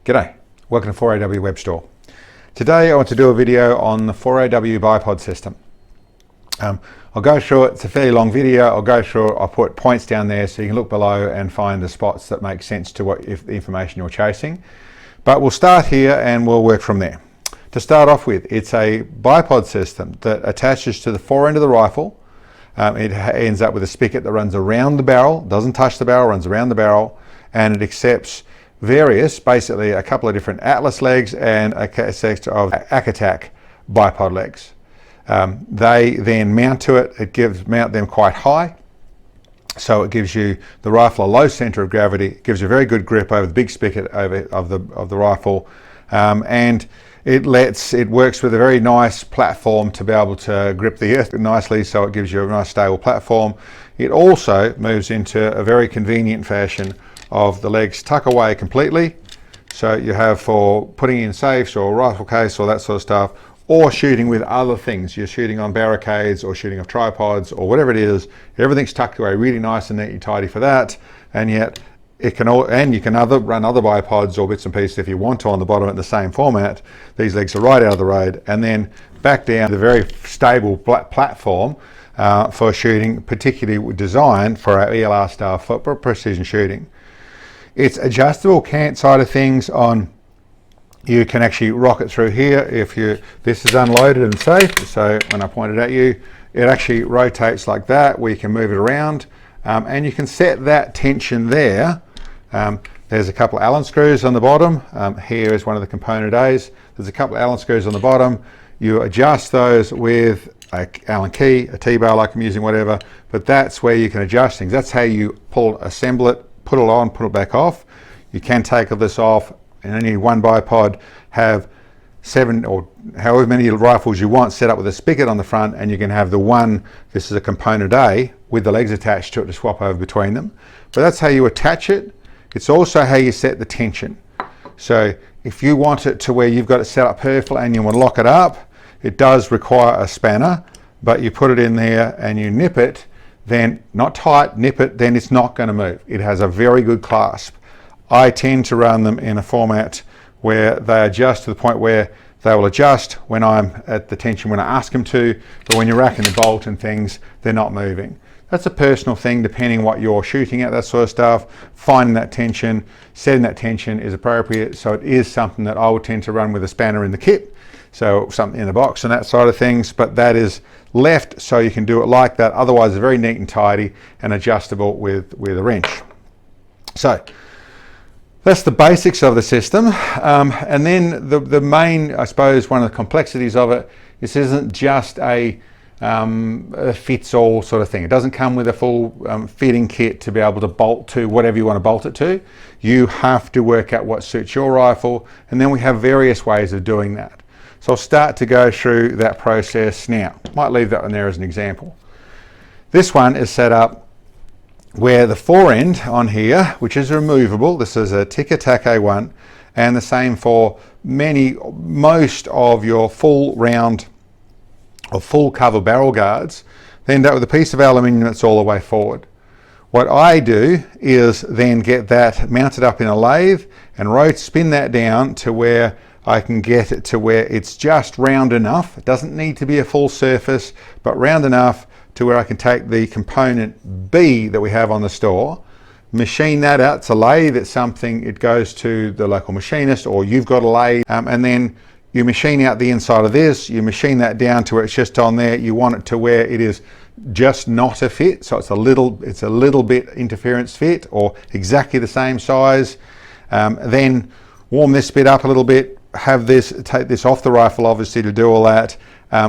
G'day, welcome to 4AW Webstore. Today I want to do a video on the 4AW Bipod system. I'll go through it, it's a fairly long video, I'll put points down there so you can look below and find the spots that make sense to if the information you're chasing. But we'll start here and we'll work from there. To start off with, it's a bipod system that attaches to the forend of the rifle. It ends up with a spigot that runs around the barrel, doesn't touch the barrel, runs around the barrel, and it accepts basically a couple of different Atlas legs and a set of Akatak bipod legs. They then mount to it, mount them quite high, so it gives you the rifle a low center of gravity, gives you a very good grip over the big spigot of the rifle, and it works with a very nice platform to be able to grip the earth nicely, so it gives you a nice stable platform. It also moves into a very convenient fashion of the legs tuck away completely, so you have for putting in safes or a rifle case or that sort of stuff, or shooting with other things. You're shooting on barricades or shooting off tripods or whatever it is, everything's tucked away really nice and neat and tidy for that, and yet you can run other bipods or bits and pieces if you want to on the bottom at the same format. These legs are right out of the road, and then back down to the very stable platform for shooting, particularly designed for our ELR style for precision shooting. It's adjustable cant side of things on, you can actually rock it through here if this is unloaded and safe. So when I point it at you, it actually rotates like that, where you can move it around, and you can set that tension there. There's a couple of Allen screws on the bottom. Here is one of the component A's. There's a couple of Allen screws on the bottom. You adjust those with an Allen key, a T-bar like I'm using, whatever, but that's where you can adjust things. That's how you assemble it, put it on, put it back off. You can take this off, and any one bipod have 7 or however many rifles you want set up with a spigot on the front, and you can have the one, this is a component A, with the legs attached to it to swap over between them. But that's how you attach it. It's also how you set the tension. So if you want it to where you've got it set up perfectly and you want to lock it up, it does require a spanner, but you put it in there and you nip it, then not tight, nip it, then it's not going to move. It has a very good clasp. I tend to run them in a format where they adjust to the point where they will adjust when I'm at the tension when I ask them to, but when you're racking the bolt and things, they're not moving. That's a personal thing depending what you're shooting at, that sort of stuff. Finding that tension, setting that tension is appropriate, so it is something that I would tend to run with a spanner in the kit, so something in the box and that side of things, but that is left so you can do it like that. Otherwise it's very neat and tidy and adjustable with a wrench. So that's the basics of the system, and then the main, I suppose, one of the complexities of it, this isn't just a fits-all sort of thing. It doesn't come with a full fitting kit to be able to bolt to whatever you want to bolt it to. You have to work out what suits your rifle, and then we have various ways of doing that. So I'll start to go through that process now. Might leave that one there as an example. This one is set up where the forend on here, which is removable, this is a Tic-Tac A1, and the same for most of your full round or full cover barrel guards, they end up with a piece of aluminium that's all the way forward. What I do is then get that mounted up in a lathe and spin that down to where I can get it to where it's just round enough. It doesn't need to be a full surface, but round enough to where I can take the component B that we have on the store, machine that out. It's a lathe, it's something, it goes to the local machinist, or you've got a lathe, and then you machine out the inside of this, you machine that down to where it's just on there. You want it to where it is just not a fit, so it's a little bit interference fit, or exactly the same size. Then warm this bit up a little bit, take this off the rifle obviously to do all that,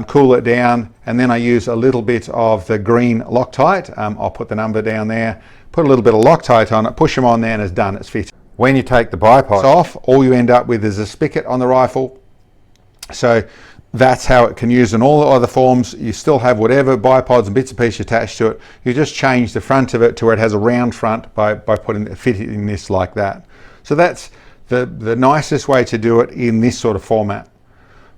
cool it down, and then I use a little bit of the green Loctite. I'll put the number down there, put a little bit of Loctite on it, push them on there, and it's done, it's fit. When you take the bipods off, all you end up with is a spigot on the rifle. So that's how it can use in all the other forms. You still have whatever bipods and bits and pieces attached to it. You just change the front of it to where it has a round front by fitting this like that. So that's the nicest way to do it in this sort of format.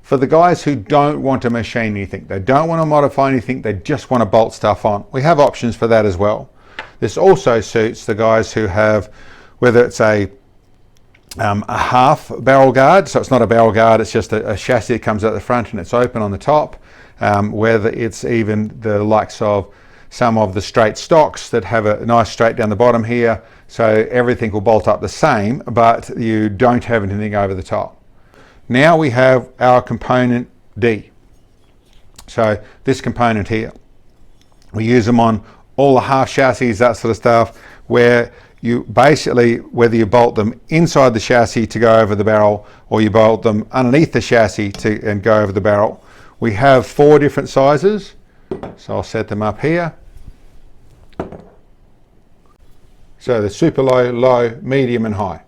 For the guys who don't want to machine anything, they don't want to modify anything, they just want to bolt stuff on, we have options for that as well. This also suits the guys who have, whether it's a a half barrel guard, so it's not a barrel guard, it's just a chassis that comes out the front and it's open on the top, whether it's even the likes of some of the straight stocks that have a nice straight down the bottom here, so everything will bolt up the same, but you don't have anything over the top. Now we have our component D. So this component here, we use them on all the half chassis, that sort of stuff, where you basically, whether you bolt them inside the chassis to go over the barrel or you bolt them underneath the chassis and go over the barrel. We have 4 different sizes, so I'll set them up here. So the super low, low, medium and high.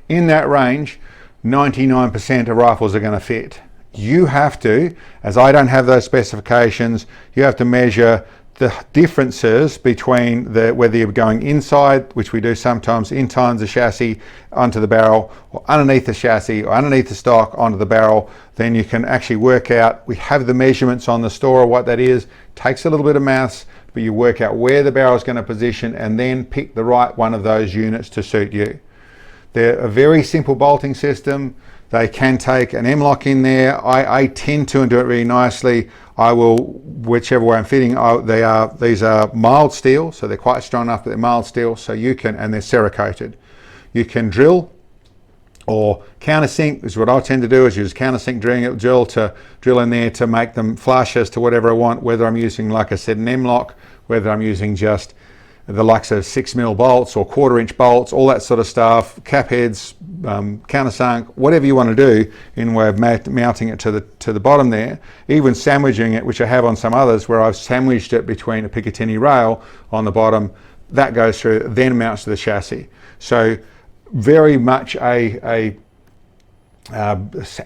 In that range, 99% of rifles are going to fit. You have to, as I don't have those specifications, you have to measure the differences between whether you're going inside, which we do sometimes, inside the chassis onto the barrel, or underneath the chassis or underneath the stock onto the barrel. Then you can actually work out, we have the measurements on the store of what that is. Takes a little bit of maths, but you work out where the barrel is going to position and then pick the right one of those units to suit you. They're a very simple bolting system. They can take an M-lock in there. I tend to, and do it really nicely, I will, whichever way I'm fitting, these are mild steel, so they're quite strong enough that they're mild steel, so you can, and they're cerakoted. You can drill or countersink, is what I tend to do, is use countersink drill in there to make them flush as to whatever I want, whether I'm using, like I said, an M-lock, whether I'm using just the likes of 6mm bolts or 1/4" bolts, all that sort of stuff, cap heads, countersunk, whatever you want to do in way of mounting it to the bottom there, even sandwiching it, which I have on some others where I've sandwiched it between a Picatinny rail on the bottom, that goes through, then mounts to the chassis. So very much a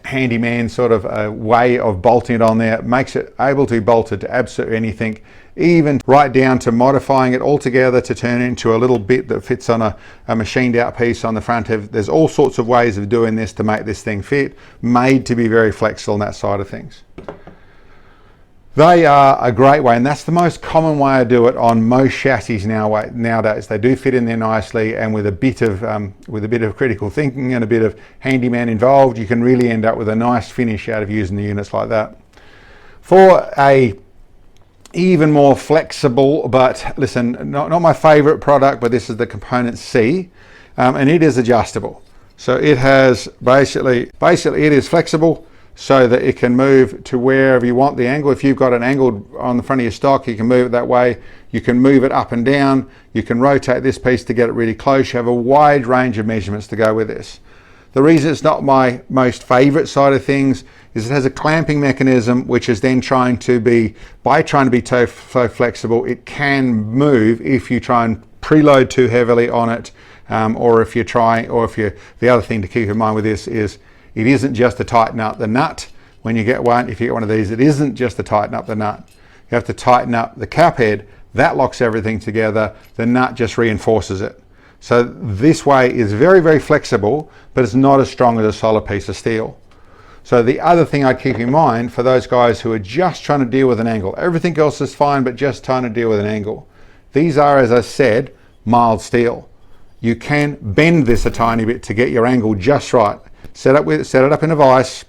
handyman sort of a way of bolting it on there. It makes it able to be bolted to absolutely anything, even right down to modifying it altogether to turn into a little bit that fits on a machined out piece on the front. There's all sorts of ways of doing this to make this thing fit, made to be very flexible on that side of things. They are a great way, and that's the most common way I do it on most chassis nowadays. They do fit in there nicely, and with a bit of critical thinking and a bit of handyman involved, you can really end up with a nice finish out of using the units like that. For a even more flexible, but listen, not my favorite product, but this is the component C, and it is adjustable. So it has basically it is flexible, so that it can move to wherever you want the angle. If you've got an angle on the front of your stock, you can move it that way. You can move it up and down. You can rotate this piece to get it really close. You have a wide range of measurements to go with this. The reason it's not my most favorite side of things is it has a clamping mechanism, which is then trying to be so flexible, it can move if you try and preload too heavily on it, the other thing to keep in mind with this is it isn't just to tighten up the nut. When you get one, if you get one of these, it isn't just to tighten up the nut. You have to tighten up the cap head. That locks everything together. The nut just reinforces it. So this way is very, very flexible, but it's not as strong as a solid piece of steel. So the other thing I keep in mind for those guys who are just trying to deal with an angle, everything else is fine, but just trying to deal with an angle. These are, as I said, mild steel. You can bend this a tiny bit to get your angle just right. Set it up in a vise,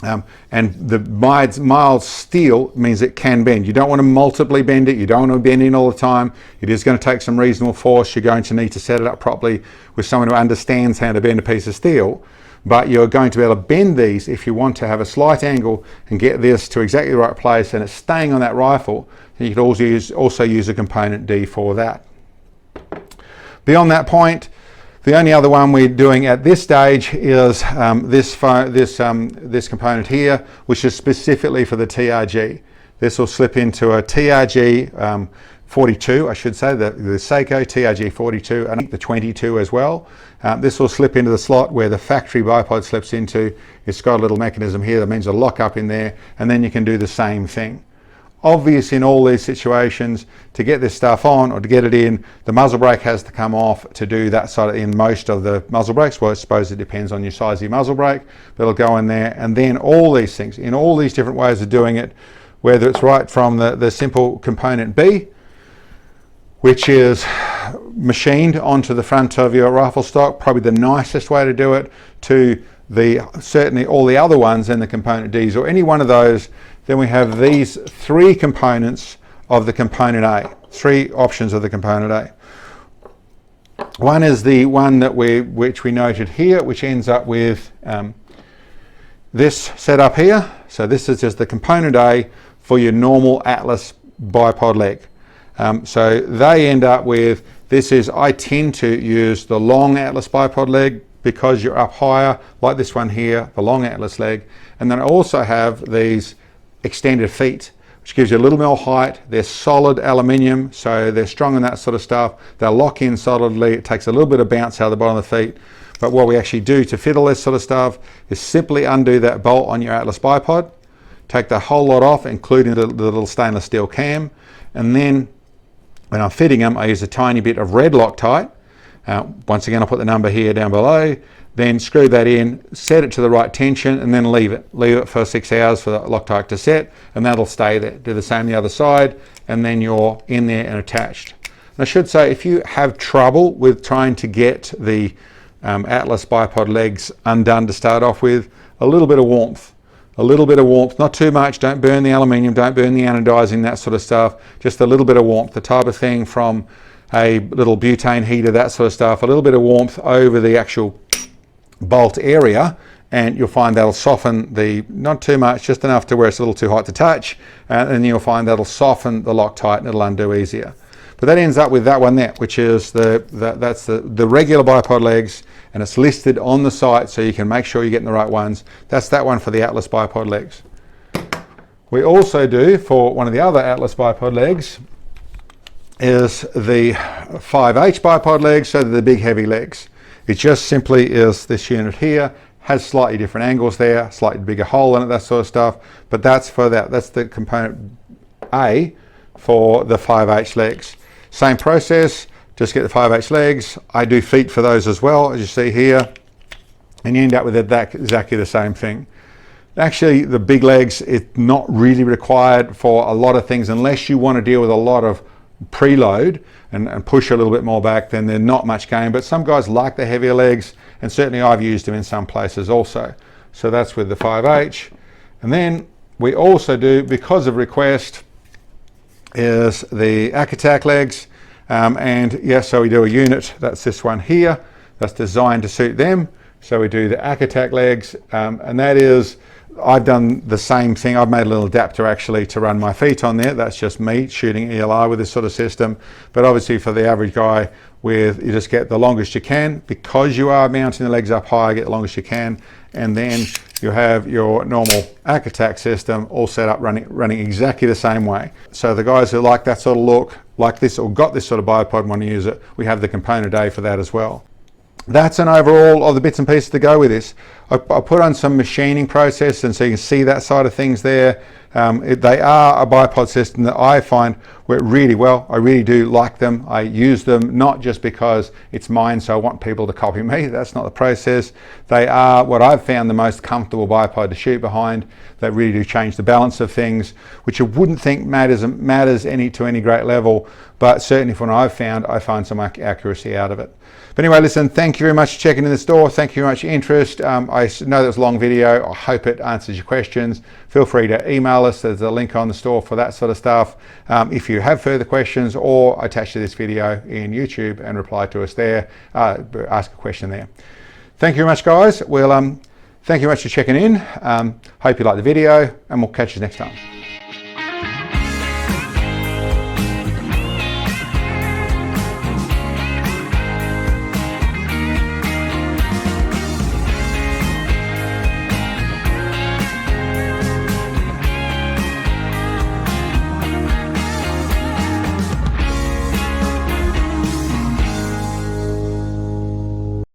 and the mild steel means it can bend. You don't want to multiply bend it. You don't want to bend in all the time. It is going to take some reasonable force. You're going to need to set it up properly with someone who understands how to bend a piece of steel. But you're going to be able to bend these if you want to have a slight angle and get this to exactly the right place and it's staying on that rifle. And you could also use a component D for that. Beyond that point, the only other one we're doing at this stage is this component here, which is specifically for the TRG. This will slip into a TRG 42, I should say, the Seiko TRG 42, and the 22 as well. This will slip into the slot where the factory bipod slips into. It's got a little mechanism here that means a lock up in there, and then you can do the same thing. Obvious in all these situations, to get this stuff on or to get it in, the muzzle brake has to come off to do that side in most of the muzzle brakes. Well, I suppose it depends on your size of your muzzle brake, but it'll go in there, and then all these things, in all these different ways of doing it, whether it's right from the simple component B, which is machined onto the front of your rifle stock, probably the nicest way to do it, to certainly all the other ones in the component Ds or any one of those. Then we have these three components of the component A, three options of the component A. One is the one that which we noted here, which ends up with this setup here. So this is just the component A for your normal Atlas bipod leg. So they end up with, I tend to use the long Atlas bipod leg because you're up higher, like this one here, the long Atlas leg. And then I also have these extended feet, which gives you a little more height. They're solid aluminium, so they're strong and that sort of stuff. They'll lock in solidly. It takes a little bit of bounce out of the bottom of the feet. But what we actually do to fit all this sort of stuff is simply undo that bolt on your Atlas bipod, take the whole lot off, including the little stainless steel cam, and then when I'm fitting them, I use a tiny bit of red Loctite. Once again, I'll put the number here down below, then screw that in, set it to the right tension, and then leave it for 6 hours for the Loctite to set, and that'll stay there. Do the same the other side, and then you're in there and attached. And I should say, if you have trouble with trying to get the Atlas bipod legs undone to start off with, a little bit of warmth, not too much. Don't burn the aluminium, don't burn the anodizing, that sort of stuff. Just a little bit of warmth, the type of thing from a little butane heater, that sort of stuff. A little bit of warmth over the actual bolt area, and you'll find that'll soften not too much, just enough to where it's a little too hot to touch, and you'll find that'll soften the Loctite and it'll undo easier. But that ends up with that one there, which is that's the regular bipod legs, and it's listed on the site so you can make sure you're getting the right ones. That's that one for the Atlas bipod legs. We also do, for one of the other Atlas bipod legs, is the 5H bipod legs, so they're the big heavy legs. It just simply is this unit here, has slightly different angles there, slightly bigger hole in it, that sort of stuff, but that's for that. That's the component A for the 5H legs. Same process, just get the 5H legs. I do feet for those as well, as you see here, and you end up with exactly the same thing. Actually, the big legs, it's not really required for a lot of things unless you want to deal with a lot of preload and push a little bit more back, then they're not much gain. But some guys like the heavier legs, and certainly I've used them in some places also. So that's with the 5H. And then we also do, because of request, is the Akatak legs. And yes, so we do a unit, that's this one here, that's designed to suit them. So we do the Akatak legs, and that is, I've done the same thing. I've made a little adapter actually to run my feet on there. That's just me shooting ELR with this sort of system. But obviously for the average guy, you just get the longest you can. Because you are mounting the legs up high, get the longest you can. And then you have your normal Akatak system all set up running exactly the same way. So the guys who like that sort of look, like this, or got this sort of bipod and want to use it, we have the component A for that as well. That's an overall of the bits and pieces to go with this. I put on some machining process, and so you can see that side of things there. They are a bipod system that I find work really well. I really do like them. I use them not just because it's mine, so I want people to copy me. That's not the process. They are what I've found the most comfortable bipod to shoot behind. They really do change the balance of things, which you wouldn't think matters to any great level, but certainly from what I've found, I find some accuracy out of it. But anyway, listen, thank you very much for checking in the store. Thank you very much for your interest. I know that was a long video. I hope it answers your questions. Feel free to email us. There's a link on the store for that sort of stuff. If you have further questions, or attach to this video in YouTube and reply to us there, ask a question there. Thank you very much, guys. Thank you very much for checking in. Hope you liked the video, and we'll catch you next time.